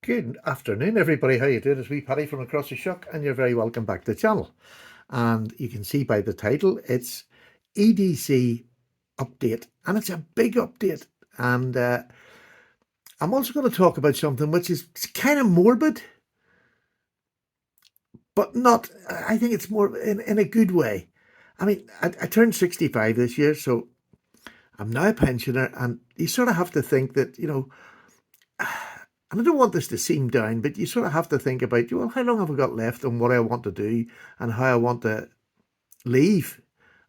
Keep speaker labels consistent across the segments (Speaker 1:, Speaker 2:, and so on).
Speaker 1: Good afternoon, everybody. How you doing? It's wee Paddy from across the shock, and you're very welcome back to the channel. And you can see by the title, it's EDC update, and it's a big update. And I'm also going to talk about something which is kind of morbid, but not. I think it's more in a good way. I mean, I turned 65 this year, so I'm now a pensioner, and you sort of have to think that, and I don't want this to seem down, but you sort of have to think about, well, how long have I got left and what I want to do and how I want to leave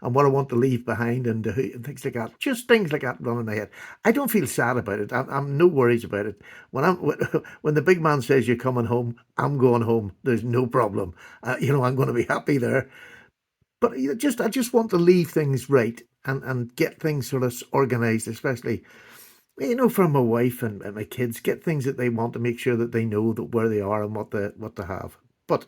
Speaker 1: and what I want to leave behind and things like that. Just things like that run in my head. I don't feel sad about it. I'm no worries about it. When the big man says you're coming home, I'm going home. There's no problem. I'm going to be happy there. But I just want to leave things right and get things sort of organised, especially from my wife and my kids, get things that they want to make sure that they know that where they are and what to have. But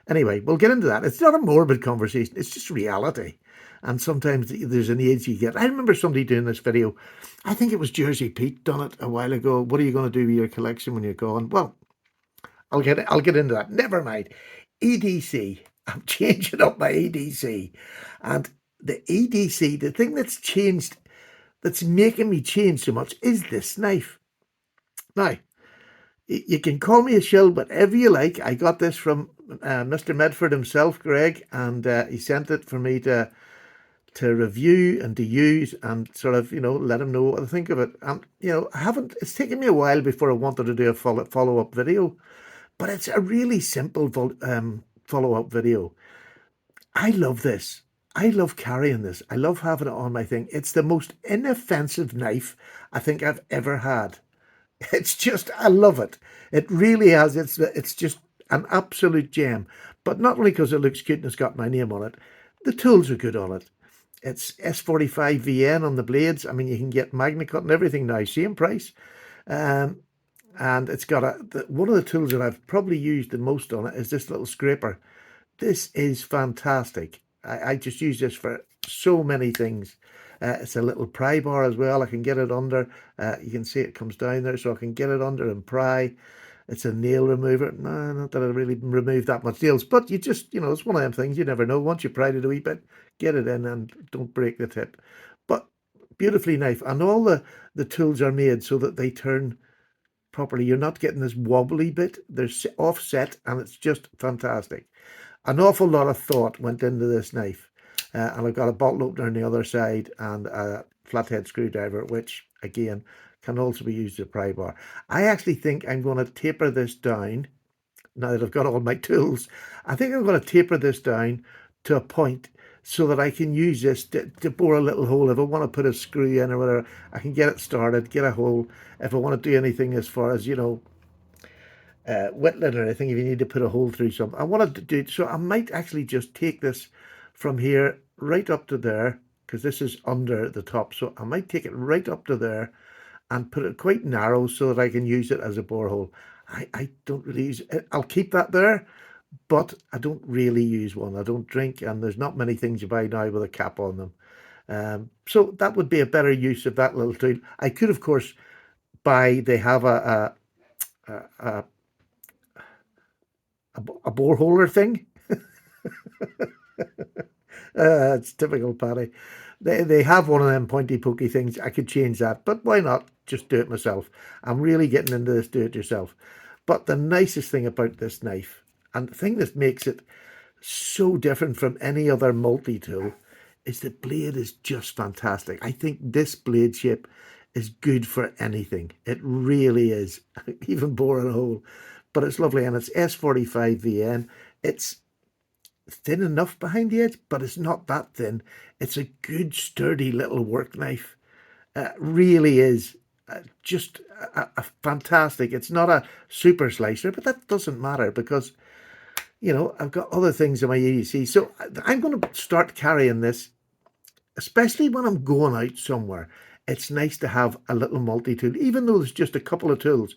Speaker 1: anyway, we'll get into that. It's not a morbid conversation. It's just reality. And sometimes there's an age you get. I remember somebody doing this video. I think it was Jersey Pete done it a while ago. What are you going to do with your collection when you're gone? Well, I'll get into that. Never mind. EDC. I'm changing up my EDC. And the EDC, the thing that's changed, that's making me change so much, is this knife. Now, you can call me a shill, whatever you like. I got this from Mr. Medford himself, Greg, and he sent it for me to review and to use and sort of, let him know what I think of it. And, it's taken me a while before I wanted to do a follow-up video, but it's a really simple follow-up video. I love this. I love carrying this. I love having it on my thing. It's the most inoffensive knife I think I've ever had. It's just, I love it. It really has. It's just an absolute gem. But not only because it looks cute and it's got my name on it, the tools are good on it. It's S45 VN on the blades. I mean, you can get Magna Cut and everything now, same price. Um, and it's got one of the tools that I've probably used the most on it is this little scraper. This is fantastic. I just use this for so many things. It's a little pry bar as well. I can get it under. You can see it comes down there, so I can get it under and pry. It's a nail remover. No, not that I really remove that much nails, but you just, it's one of them things. You never know. Once you pried it a wee bit, get it in and don't break the tip. But beautifully knife. And all the tools are made so that they turn properly. You're not getting this wobbly bit. They're offset, and it's just fantastic. An awful lot of thought went into this knife. And I've got a bottle opener on the other side and a flathead screwdriver, which again can also be used as a pry bar. I actually think I'm going to taper this down now that I've got all my tools. I think I'm going to taper this down to a point so that I can use this to bore a little hole. If I want to put a screw in or whatever, I can get it started, get a hole. If I want to do anything as far as, whittling or anything, if you need to put a hole through something. I wanted to do it, so I might actually just take this from here right up to there, because this is under the top, so I might take it right up to there and put it quite narrow so that I can use it as a borehole. I don't really use it. I'll keep that there, but I don't really use one. I don't drink, and there's not many things you buy now with a cap on them. So that would be a better use of that little tool. I could, of course, they have a bore holder thing. It's typical Paddy. They have one of them pointy pokey things. I could change that, but why not just do it myself? I'm really getting into this do it yourself. But the nicest thing about this knife, and the thing that makes it so different from any other multi-tool, is the blade is just fantastic. I think this blade shape is good for anything. It really is. Even boring a hole. But it's lovely, and it's S45 VN. It's thin enough behind the edge, but it's not that thin. It's a good, sturdy little work knife. Really is just a fantastic. It's not a super slicer, but that doesn't matter because, I've got other things in my EDC. So I'm going to start carrying this, especially when I'm going out somewhere. It's nice to have a little multi-tool, even though there's just a couple of tools.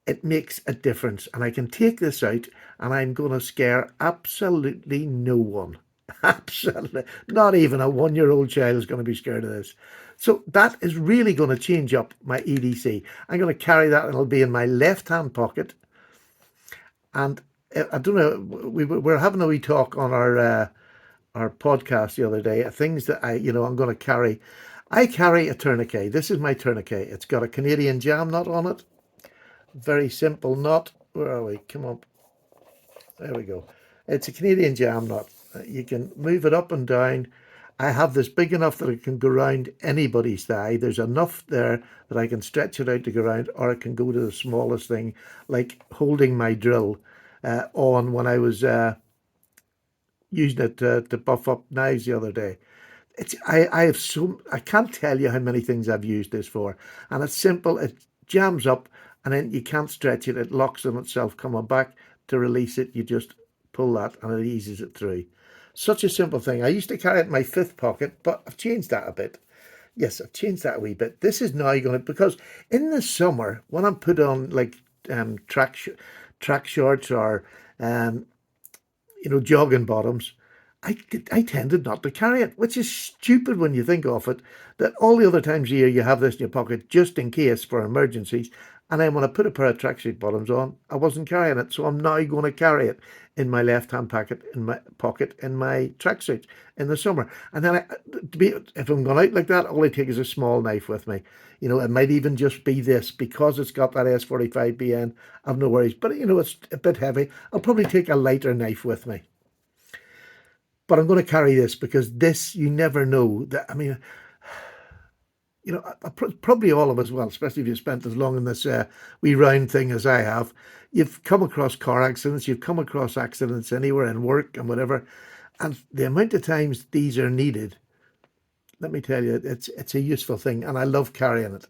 Speaker 1: It makes a difference, and I can take this out and I'm going to scare absolutely no one. Absolutely. Not even a 1-year-old child is going to be scared of this. So that is really going to change up my EDC. I'm going to carry that. It'll be in my left-hand pocket. And I don't know, we were having a wee talk on our podcast the other day, things that I'm going to carry. I carry a tourniquet. This is my tourniquet. It's got a Canadian jam nut on it. Very simple nut. Where are we? Come on. There we go. It's a Canadian jam nut. You can move it up and down. I have this big enough that it can go around anybody's thigh. There's enough there that I can stretch it out to go around, or it can go to the smallest thing, like holding my drill on when I was using it to buff up knives the other day. I can't tell you how many things I've used this for, and it's simple. It jams up, and then you can't stretch it. It locks on itself. Coming back to release it, you just pull that, and it eases it through. Such a simple thing. I used to carry it in my fifth pocket, but I've changed that a bit. Yes, I've changed that a wee bit. This is now going to, because in the summer when I'm put on like track shorts or jogging bottoms, I tended not to carry it, which is stupid when you think of it, that all the other times a year you have this in your pocket just in case for emergencies. And then when I put a pair of tracksuit bottoms on, I wasn't carrying it. So I'm now going to carry it in my left-hand pocket, in my tracksuit in the summer. And then if I'm going out like that, all I take is a small knife with me. It might even just be this, because it's got that S45BN. I've no worries. But, it's a bit heavy. I'll probably take a lighter knife with me. But I'm going to carry this because this, you never know. Probably all of us, well, especially if you've spent as long in this wee round thing as I have, you've come across car accidents, you've come across accidents anywhere in work and whatever. And the amount of times these are needed, let me tell you, it's a useful thing, and I love carrying it.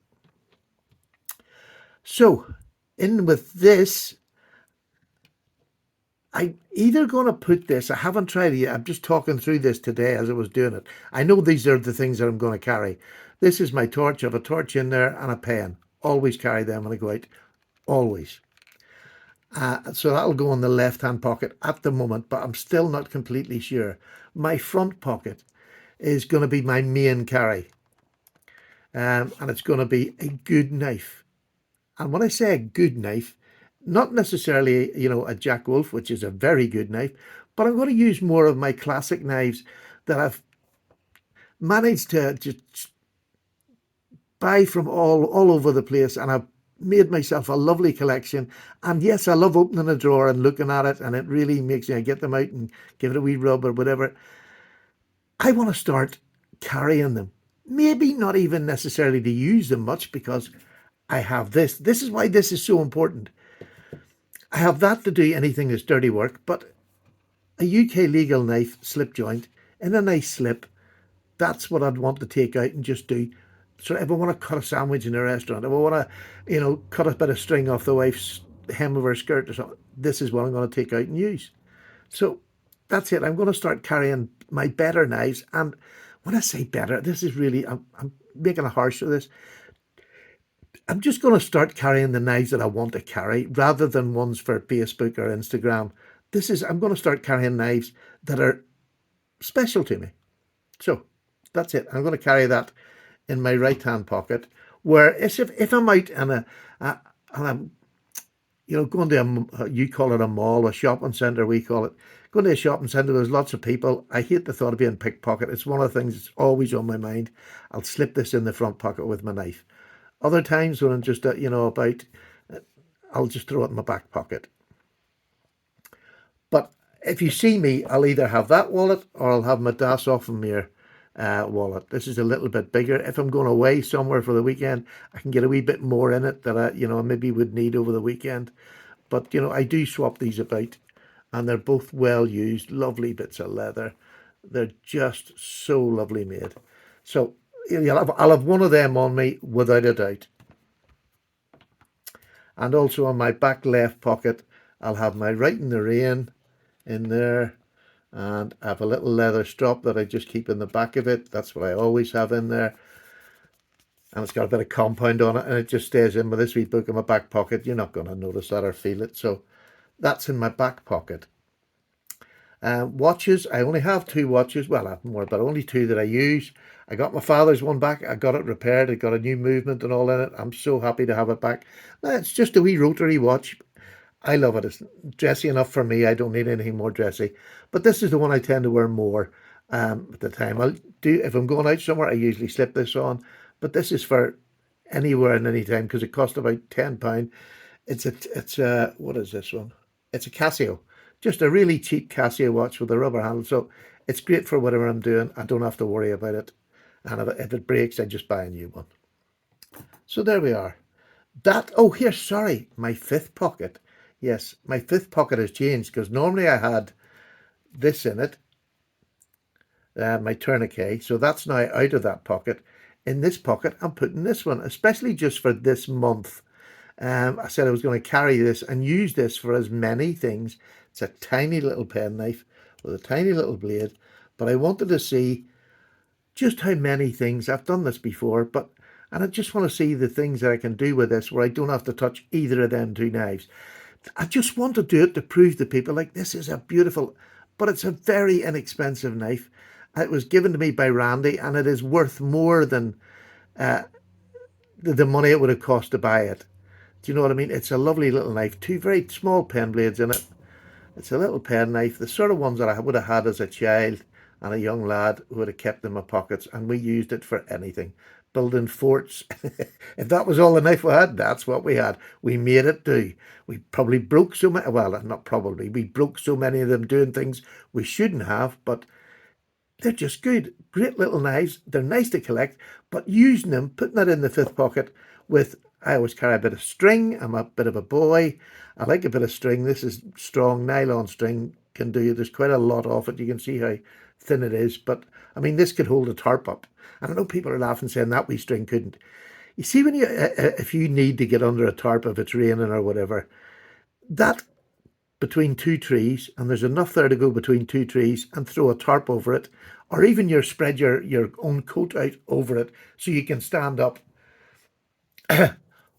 Speaker 1: So, in with this, I'm either going to put this, I haven't tried it yet, I'm just talking through this today as I was doing it. I know these are the things that I'm going to carry. This is my torch. I have a torch in there and a pen. Always carry them when I go out. Always. So that'll go in the left-hand pocket at the moment, but I'm still not completely sure. My front pocket is going to be my main carry. And it's going to be a good knife. And when I say a good knife, not necessarily, a Jack Wolf, which is a very good knife, but I'm going to use more of my classic knives that I've managed to just buy from all over the place, and I've made myself a lovely collection. And yes, I love opening a drawer and looking at it, and it really makes me, I get them out and give it a wee rub or whatever. I want to start carrying them. Maybe not even necessarily to use them much, because I have this. This is why this is so important. I have that to do anything that's dirty work, but a UK legal knife slip joint in a nice slip, that's what I'd want to take out and just do. So if I want to cut a sandwich in a restaurant, if I want to, cut a bit of string off the wife's hem of her skirt or something, this is what I'm going to take out and use. So that's it. I'm going to start carrying my better knives. And when I say better, this is really, I'm making a harsh of this. I'm just going to start carrying the knives that I want to carry rather than ones for Facebook or Instagram. I'm going to start carrying knives that are special to me. So that's it. I'm going to carry that in my right-hand pocket. Whereas if I'm out and I'm, going to you call it a mall, a shopping centre, we call it, going to a shopping centre, there's lots of people. I hate the thought of being pickpocketed. It's one of the things that's always on my mind. I'll slip this in the front pocket with my knife. Other times when I'm just, about, I'll just throw it in my back pocket. But if you see me, I'll either have that wallet or I'll have my Das Offenmeer wallet. This is a little bit bigger. If I'm going away somewhere for the weekend, I can get a wee bit more in it that I, maybe would need over the weekend. But, I do swap these about, and they're both well used, lovely bits of leather. They're just so lovely made. So I'll have one of them on me without a doubt. And also on my back left pocket, I'll have my Right in the Rain in there. And I have a little leather strap that I just keep in the back of it. That's what I always have in there. And it's got a bit of compound on it, and it just stays in with this wee book in my back pocket. You're not going to notice that or feel it. So that's in my back pocket. Watches, I only have 2 watches. Well, I have more, but only 2 that I use. I got my father's one back. I got it repaired. It got a new movement and all in it. I'm so happy to have it back. Now, it's just a wee rotary watch. I love it. It's dressy enough for me. I don't need anything more dressy. But this is the one I tend to wear more at the time. I'll do if I'm going out somewhere. I usually slip this on, but this is for anywhere and any time because it cost about £10. It's a what is this one? It's a Casio, just a really cheap Casio watch with a rubber handle. So it's great for whatever I'm doing. I don't have to worry about it, and if it breaks, I just buy a new one. So there we are. That, oh, here, sorry, my fifth pocket. Yes, my fifth pocket has changed because normally I had this in it, my tourniquet. So that's now out of that pocket. In this pocket, I'm putting this one, especially just for this month. I said I was going to carry this and use this for as many things. It's a tiny little penknife with a tiny little blade, but I wanted to see just how many things. I've done this before, and I just want to see the things that I can do with this where I don't have to touch either of them two knives. I just want to do it to prove to people like this is a beautiful, but it's a very inexpensive knife. It was given to me by Randy, and it is worth more than the money it would have cost to buy it. Do you know what I mean? It's a lovely little knife, two very small pen blades in it. It's a little pen knife, the sort of ones that I would have had as a child and a young lad who would have kept in my pockets, and we used it for anything. Building forts. If that was all the knife we had, that's what we had. We made it do. We probably broke so many, well, not probably, we broke so many of them doing things we shouldn't have, but they're just good. Great little knives. They're nice to collect, but using them, putting that in the fifth pocket with, I always carry a bit of string. I'm a bit of a boy. I like a bit of string. This is strong nylon string. Can do. There's quite a lot of it. You can see how thin it is. But, I mean, this could hold a tarp up. And I know people are laughing saying that wee string couldn't. You see, when you if you need to get under a tarp if it's raining or whatever, that between two trees, and there's enough there to go between two trees, and throw a tarp over it, or even you spread your own coat out over it so you can stand up.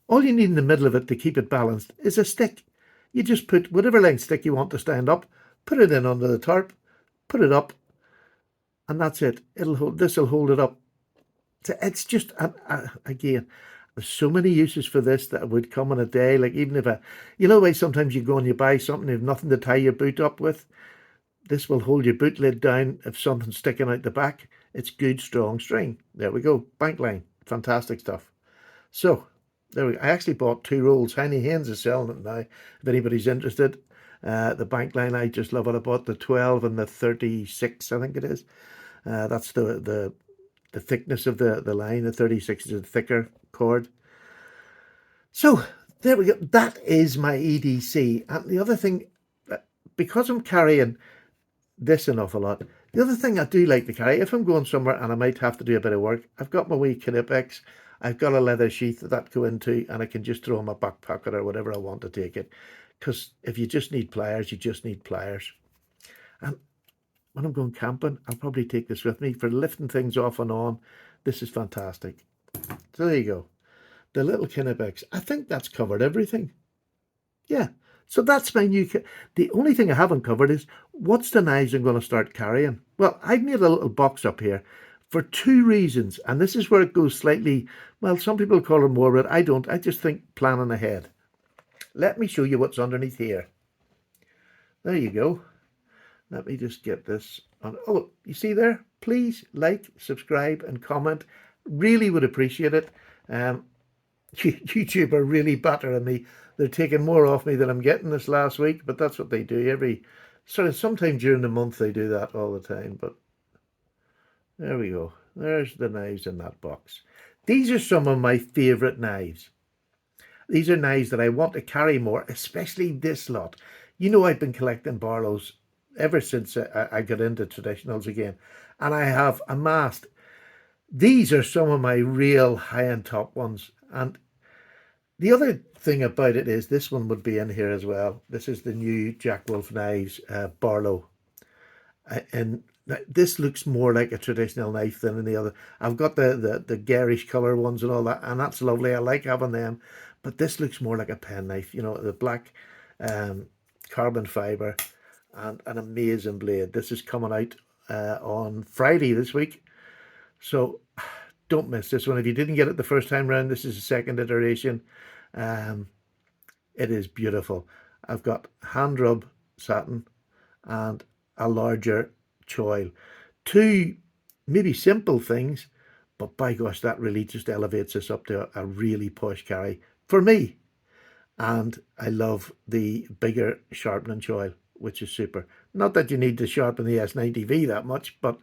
Speaker 1: All you need in the middle of it to keep it balanced is a stick. You just put whatever length stick you want to stand up, put it in under the tarp, put it up, and that's it. It'll hold. This will hold it up. It's just again, there's so many uses for this that would come in a day. Like even if you know the way sometimes you go and you buy something, you have nothing to tie your boot up with. This will hold your boot lid down if something's sticking out the back. It's good, strong string. There we go. Bank line. Fantastic stuff. So, there we go. I actually bought 2 rolls. Henny Haynes is selling it now. If anybody's interested. The bank line, I just love it. I bought the 12 and the 36, I think it is. That's the thickness of the line. The 36 is a thicker cord. So, there we go. That is my EDC. And the other thing, because I'm carrying this an awful lot. The other thing I do like to carry, if I'm going somewhere and I might have to do a bit of work, I've got my wee Knipex. I've got a leather sheath that go into, and I can just throw in my back pocket or whatever I want to take it. Because if you just need pliers, you just need pliers. And when I'm going camping, I'll probably take this with me for lifting things off and on. This is fantastic. So there you go. The little Knipex. I think that's covered everything. Yeah. So that's my new kit. The only thing I haven't covered is what's the knives I'm going to start carrying. Well, I've made a little box up here for 2 reasons. And this is where it goes slightly, well, some people call it morbid. I don't. I just think planning ahead. Let me show you what's underneath here. There you go. Let me just get this on. Oh, you see there? Please like, subscribe and comment. Really would appreciate it. YouTube are really battering me. They're taking more off me than I'm getting this last week, but that's what they do sometime during the month they do that all the time. But there we go. There's the knives in that box. These are some of my favourite knives. These are knives that I want to carry more, especially this lot. You know, I've been collecting Barlows ever since I got into traditionals again, and I have amassed. These are some of my real high-end top ones, and the other thing about it is this one would be in here as well. This is the new Jack Wolf Knives Barlow. And this looks more like a traditional knife than any other. I've got the garish colour ones and all that, and that's lovely. I like having them. But this looks more like a pen knife. You know, the black carbon fibre and an amazing blade. This is coming out on Friday this week. So don't miss this one. If you didn't get it the first time round, this is the second iteration. Um, it is beautiful. I've got hand rub satin and a larger choil. Two maybe simple things, but by gosh, that really just elevates us up to a really posh carry for me. And I love the bigger sharpening choil, which is super. Not that you need to sharpen the S90V that much, but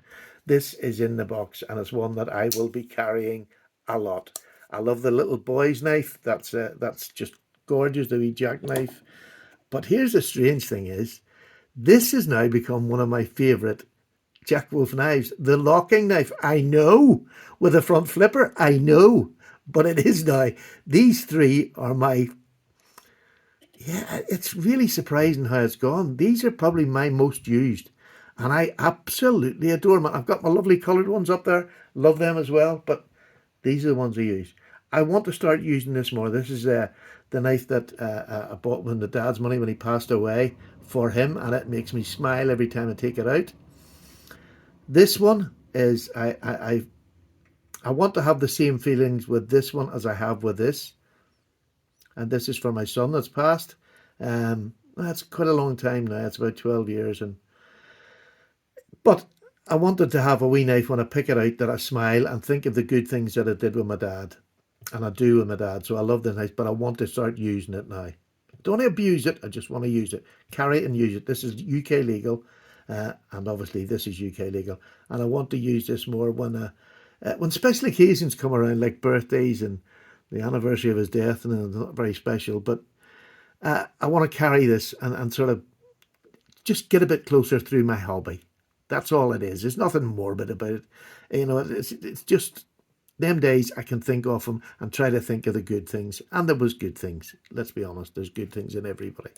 Speaker 1: this is in the box and it's one that I will be carrying a lot. I love the little boy's knife. That's just gorgeous, the wee jackknife. But here's the strange thing is, this has now become one of my favourite Jack Wolf knives. The locking knife, I know, with a front flipper, I know, but it is now. These three are my, yeah, it's really surprising how it's gone. These are probably my most used, and I absolutely adore them. I've got my lovely coloured ones up there, love them as well, but these are the ones I use. I want to start using this more. This is the knife that I bought with the dad's money when he passed away for him, and it makes me smile every time I take it out. This one is I want to have the same feelings with this one as I have with this, and this is for my son that's passed. That's quite a long time now. It's about 12 years, but I wanted to have a wee knife when I pick it out that I smile and think of the good things that I did with my dad, and I do with my dad. So I love the knife, but I want to start using it now. Don't want to abuse it. I just want to use it, carry it and use it. This is UK legal, and obviously this is UK legal, and I want to use this more when special occasions come around, like birthdays and the anniversary of his death, and it's not very special, but I want to carry this and sort of just get a bit closer through my hobby. That's all it is. There's nothing morbid about it. You know, it's just them days I can think of them and try to think of the good things. And there was good things. Let's be honest, there's good things in everybody.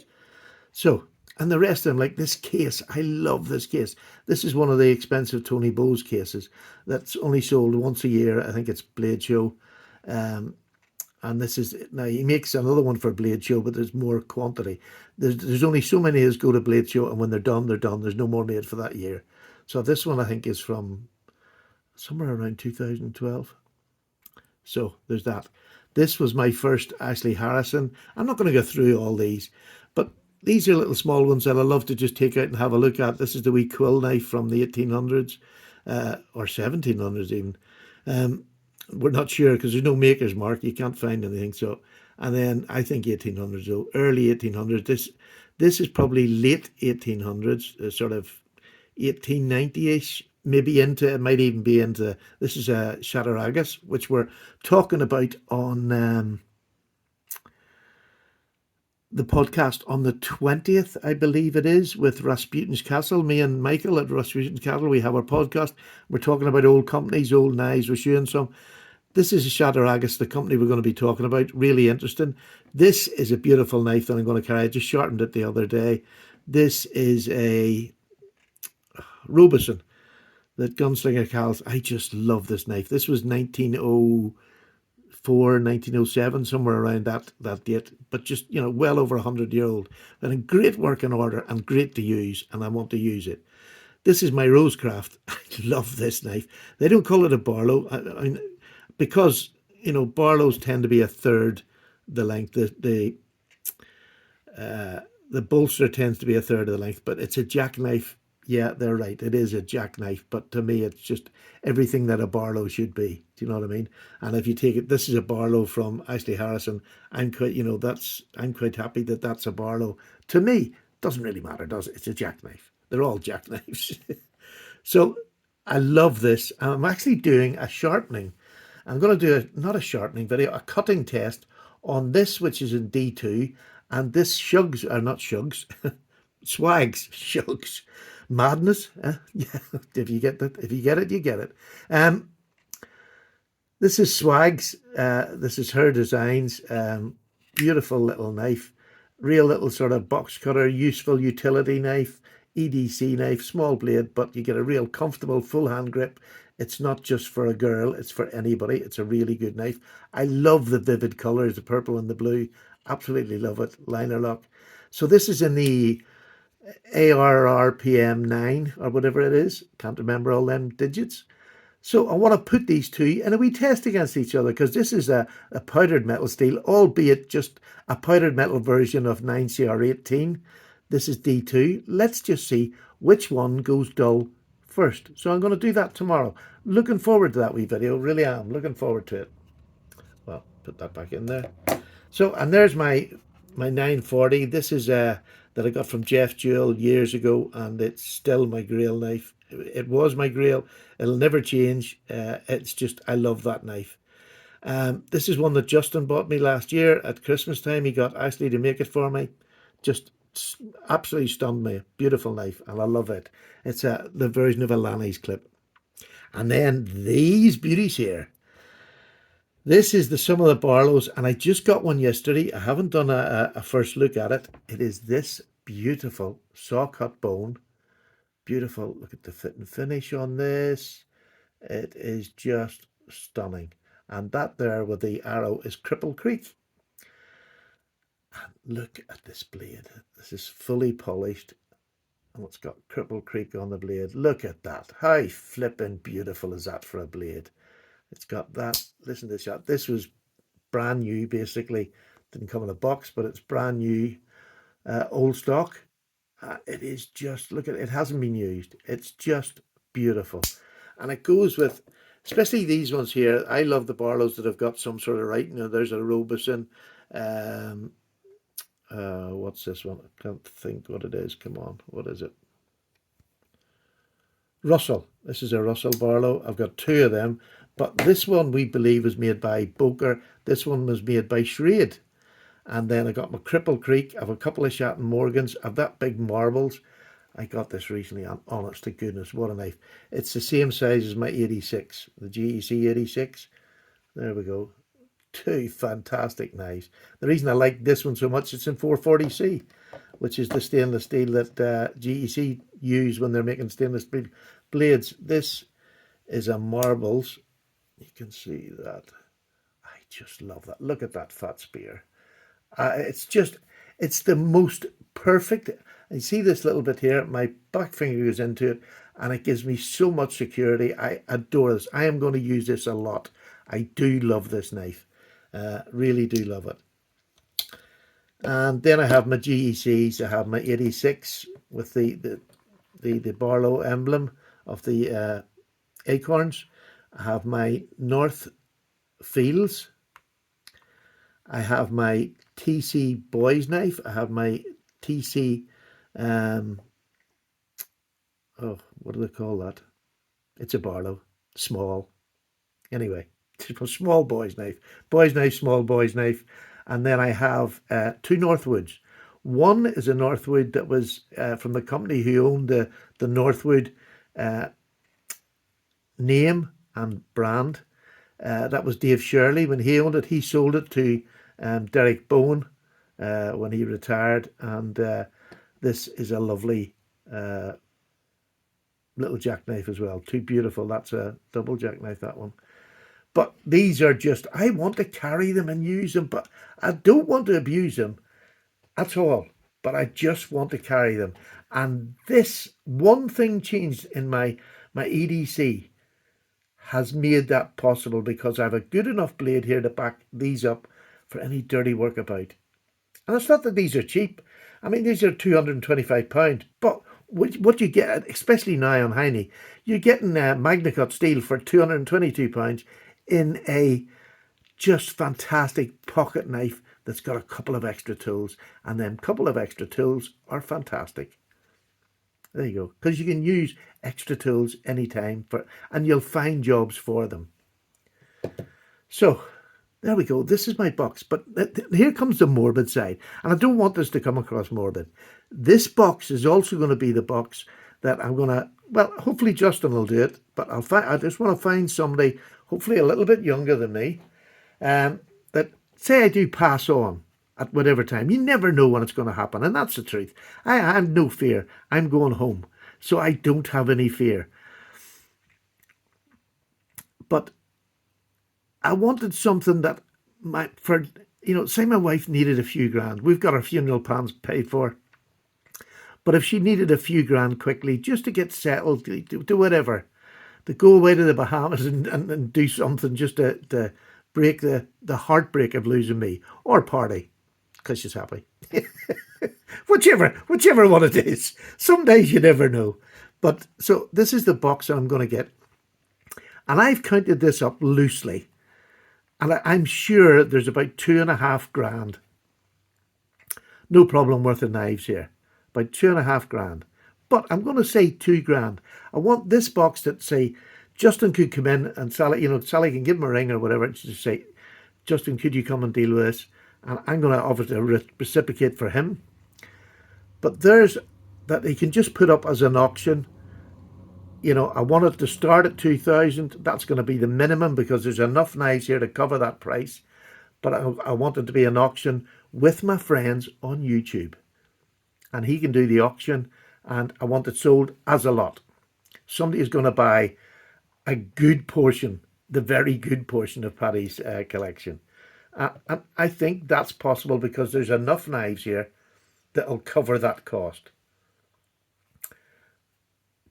Speaker 1: So, and the rest of them, like this case, I love this case. This is one of the expensive Tony Bowes cases that's only sold once a year. I think it's Blade Show. And this is, now he makes another one for Blade Show, but there's more quantity. There's only so many as go to Blade Show, and when they're done, they're done. There's no more made for that year. So this one I think is from somewhere around 2012. So there's that. This was my first Ashley Harrison. I'm not going to go through all these, but these are little small ones that I love to just take out and have a look at. This is the wee quill knife from the 1800s, or 1700s even. We're not sure because there's no maker's mark. You can't find anything. So, and then I think 1800s, though, early 1800s. This is probably late 1800s, sort of 1890-ish, maybe into, it might even be into, this is a Chattaraugus, which we're talking about on the podcast on the 20th, I believe it is, with Rasputin's Castle. Me and Michael at Rasputin's Castle, we have our podcast. We're talking about old companies, old knives. We're showing some. This is a Chattaraugus, the company we're going to be talking about. Really interesting. This is a beautiful knife that I'm going to carry. I just sharpened it the other day. This is a Robeson that Gunslinger Cal's. I just love this knife. This was 1904, 1907, somewhere around that date, but just, you know, well over 100-year-old, and in great working order and great to use, and I want to use it. This is my Rosecraft. I love this knife. They don't call it a Barlow, I mean, because, you know, Barlows tend to be a third the length. The bolster tends to be a third of the length, but it's a jackknife. Yeah, they're right. It is a jackknife, but to me, it's just everything that a Barlow should be. Do you know what I mean? And if you take it, this is a Barlow from Ashley Harrison. I'm quite, you know, I'm quite happy that that's a Barlow. To me, doesn't really matter, does it? It's a jackknife. They're all jackknives. So I love this. I'm actually doing a sharpening. I'm going to do not a sharpening video, a cutting test on this, which is in D2, and this shugs, or not shugs, swags, shugs. Madness. Yeah, if you get that, if you get it, you get it. This is Swags. This is her designs. Beautiful little knife. Real little sort of box cutter, useful utility knife. EDC knife, small blade, but you get a real comfortable full hand grip. It's not just for a girl, it's for anybody. It's a really good knife. I love the vivid colours, the purple and the blue. Absolutely love it. Liner lock. So this is in the ARRPM 9 or whatever it is. Can't remember all them digits. So I want to put these two in a wee test against each other, because this is a powdered metal steel, albeit just a powdered metal version of 9CR18. This is D2. Let's just see which one goes dull first. So I'm going to do that tomorrow. Looking forward to that wee video. Really am. Looking forward to it. Well, put that back in there. So, and there's my 940. This is that I got from Jeff Jewell years ago, and it's still my Grail knife. It was my Grail. It'll never change. It's just, I love that knife. This is one that Justin bought me last year at Christmas time. He got Ashley to make it for me. Just absolutely stunned me. Beautiful knife, and I love it. It's the version of a Lanny's clip. And then these beauties here. This is the Sum of the Barlows, and I just got one yesterday. I haven't done a first look at it. It is this beautiful saw cut bone. Beautiful. Look at the fit and finish on this. It is just stunning. And that there with the arrow is Cripple Creek. And look at this blade. This is fully polished, and it's got Cripple Creek on the blade. Look at that. How flippin' beautiful is that for a blade? It's got that. Listen to this shot. This was brand new, basically. Didn't come in a box, but it's brand new, old stock. It is just, look at it. It hasn't been used. It's just beautiful. And it goes with, especially these ones here. I love the Barlows that have got some sort of writing. There's a Robeson. What's this one? I can't think what it is. Come on. What is it? Russell. This is a Russell Barlow. I've got two of them. But this one we believe was made by Boker. This one was made by Schrade. And then I got my Cripple Creek. I have a couple of Shatton Morgans. I have that big Marbles. I got this recently, and honest to goodness, what a knife. It's the same size as my 86, the GEC 86. There we go. Two fantastic knives. The reason I like this one so much, it's in 440C, which is the stainless steel that GEC use when they're making stainless steel blades. This is a Marbles. You can see that. I just love that. Look at that fat spear. It's the most perfect. You see this little bit here, my back finger goes into it, and it gives me so much security. I adore this. I am going to use this a lot. I do love this knife. Really do love it. And then I have my GECs. I have my 86 with the Barlow emblem of the acorns. I have my North Fields. I have my TC Boys knife. I have my TC, what do they call that? It's a Barlow, small. Anyway, it's a small boys knife. Boys knife, small boys knife. And then I have two Northwoods. One is a Northwood that was from the company who owned the Northwood name and brand. That was Dave Shirley. When he owned it, he sold it to Derek Bowen when he retired. And this is a lovely little jackknife as well. Too beautiful. That's a double jackknife, that one. But these are just, I want to carry them and use them, but I don't want to abuse them at all. But I just want to carry them. And this one thing changed in my EDC has made that possible, because I have a good enough blade here to back these up for any dirty work about. And it's not that these are cheap. I mean, these are £225, but what you get, especially now on Heine, you're getting Magnacut steel for £222 in a just fantastic pocket knife that's got a couple of extra tools, and then couple of extra tools are fantastic. There you go, because you can use extra tools anytime and you'll find jobs for them. So there we go. This is my box, but here comes the morbid side, and I don't want this to come across morbid. This box is also going to be the box that I'm going to, well, hopefully Justin will do it, but I just want to find somebody, hopefully a little bit younger than me, that say I do pass on at whatever time. You never know when it's going to happen, and that's the truth. I have no fear. I'm going home, so I don't have any fear. But I wanted something that say my wife needed a few grand. We've got our funeral plans paid for. But if she needed a few grand quickly, just to get settled, do whatever, that go away to the Bahamas and do something just to break the heartbreak of losing me, or party because she's happy. whichever one it is. Some days you never know. But so this is the box I'm going to get. And I've counted this up loosely. And I'm sure there's about 2.5 grand. No problem worth of knives here. About 2.5 grand. But I'm going to say 2 grand. I want this box that say, Justin could come in and Sally, Sally can give him a ring or whatever and just say, Justin, could you come and deal with this? And I'm going to obviously reciprocate for him. But there's that he can just put up as an auction. I want it to start at 2,000. That's going to be the minimum because there's enough knives here to cover that price. But I want it to be an auction with my friends on YouTube. And he can do the auction. And I want it sold as a lot. Somebody is going to buy a good portion, the very good portion of Paddy's collection. And I think that's possible because there's enough knives here that'll cover that cost.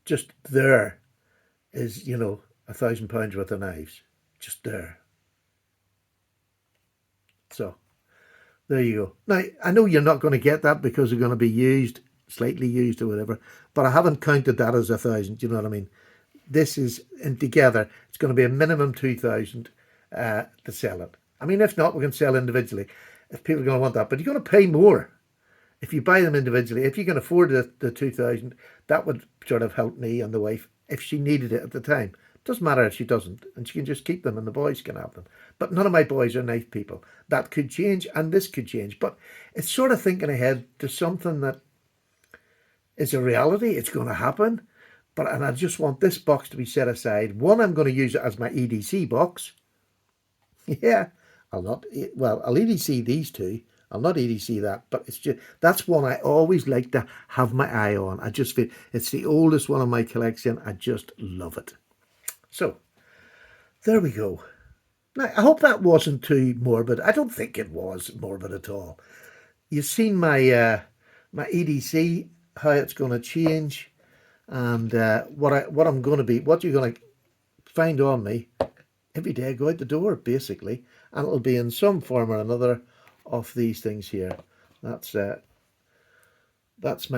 Speaker 1: Just there is, £1,000 worth of knives. Just there. So, there you go. Now, I know you're not going to get that because they're going to be used, slightly used or whatever, but I haven't counted that as 1,000, you know what I mean? This is, and together, it's going to be a minimum 2,000 to sell it. I mean, if not, we can sell individually if people are going to want that, but you're going to pay more if you buy them individually. If you can afford the 2,000, that would sort of help me and the wife if she needed it at the time. It doesn't matter if she doesn't, and she can just keep them and the boys can have them. But none of my boys are knife people. That could change and this could change. But it's sort of thinking ahead to something that is a reality. It's going to happen. And I just want this box to be set aside. One, I'm going to use it as my EDC box. Yeah, I'll EDC these two. I'll not EDC that, but it's just, that's one I always like to have my eye on. I just feel it's the oldest one in my collection. I just love it. So, there we go. Now, I hope that wasn't too morbid. I don't think it was morbid at all. You've seen my my EDC, how it's going to change, and what I'm going to be, what you're going to find on me every day I go out the door, basically, and it'll be in some form or another of these things here. That's my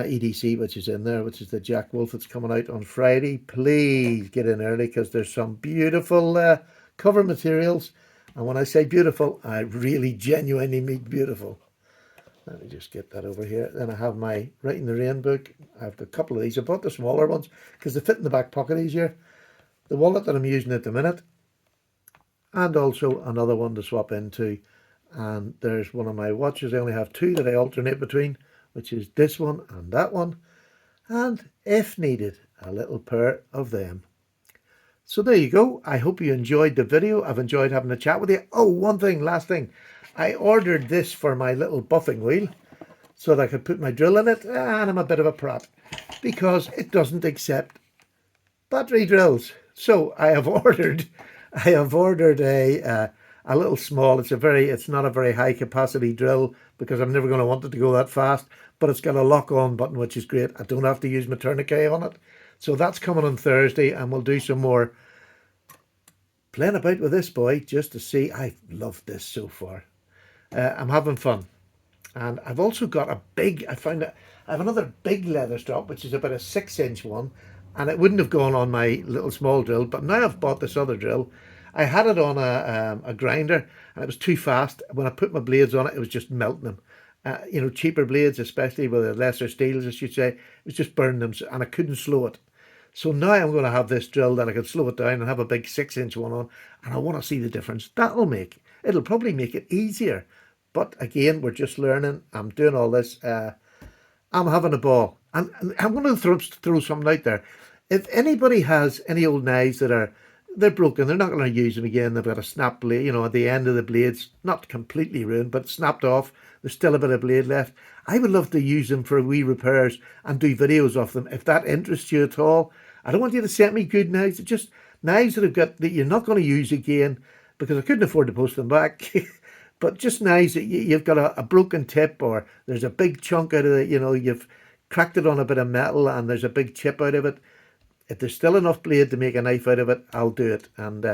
Speaker 1: EDC, which is in there, which is the Jack Wolf that's coming out on Friday. Please get in early because there's some beautiful cover materials. And when I say beautiful, I really genuinely mean beautiful. Let me just get that over here. Then I have my Writing the Rain book. I have a couple of these. I bought the smaller ones because they fit in the back pocket easier. The wallet that I'm using at the minute. And also another one to swap into. And there's one of my watches. I only have two that I alternate between, which is this one and that one. And if needed, a little pair of them. So there you go. I hope you enjoyed the video. I've enjoyed having a chat with you. Oh, one thing, last thing. I ordered this for my little buffing wheel so that I could put my drill in it. And I'm a bit of a prat because it doesn't accept battery drills. So I have ordered a little small. It's not a very high capacity drill because I'm never going to want it to go that fast. But it's got a lock on button, which is great. I don't have to use my tourniquet on it. So that's coming on Thursday, and we'll do some more playing about with this boy just to see. I love this so far. I'm having fun. And I've also got I have another big leather strap, which is about a 6-inch one. And it wouldn't have gone on my little small drill, but now I've bought this other drill. I had it on a grinder, and it was too fast. When I put my blades on it, it was just melting them. Cheaper blades, especially with the lesser steels, I should say, it was just burning them, and I couldn't slow it. So now I'm going to have this drill that I can slow it down and have a big 6-inch one on, and I want to see the difference it'll probably make it easier. But again, we're just learning. I'm doing all this. I'm having a ball. And I'm going to throw something out there. If anybody has any old knives they're broken, they're not going to use them again, they've got a snap blade, at the end of the blades, not completely ruined, but snapped off, there's still a bit of blade left. I would love to use them for wee repairs and do videos of them, if that interests you at all. I don't want you to send me good knives, just knives that you're not going to use again, because I couldn't afford to post them back. But just knives that you've got a broken tip, or there's a big chunk out of it, you've cracked it on a bit of metal and there's a big chip out of it. If there's still enough blade to make a knife out of it, I'll do it. And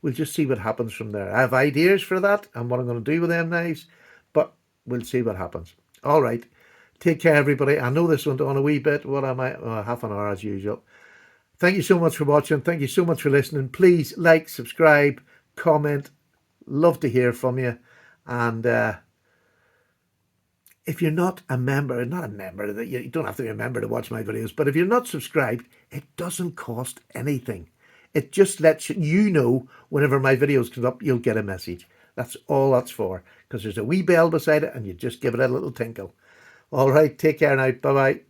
Speaker 1: we'll just see what happens from there. I have ideas for that and what I'm going to do with them knives, but we'll see what happens. All right. Take care, everybody. I know this went on a wee bit. What am I? Half an hour as usual. Thank you so much for watching. Thank you so much for listening. Please like, subscribe, comment. Love to hear from you. And if you're not a member, you don't have to be a member to watch my videos, but if you're not subscribed, it doesn't cost anything. It just lets you know whenever my videos come up, you'll get a message. That's all that's for, because there's a wee bell beside it and you just give it a little tinkle. All right, take care now. Bye-bye.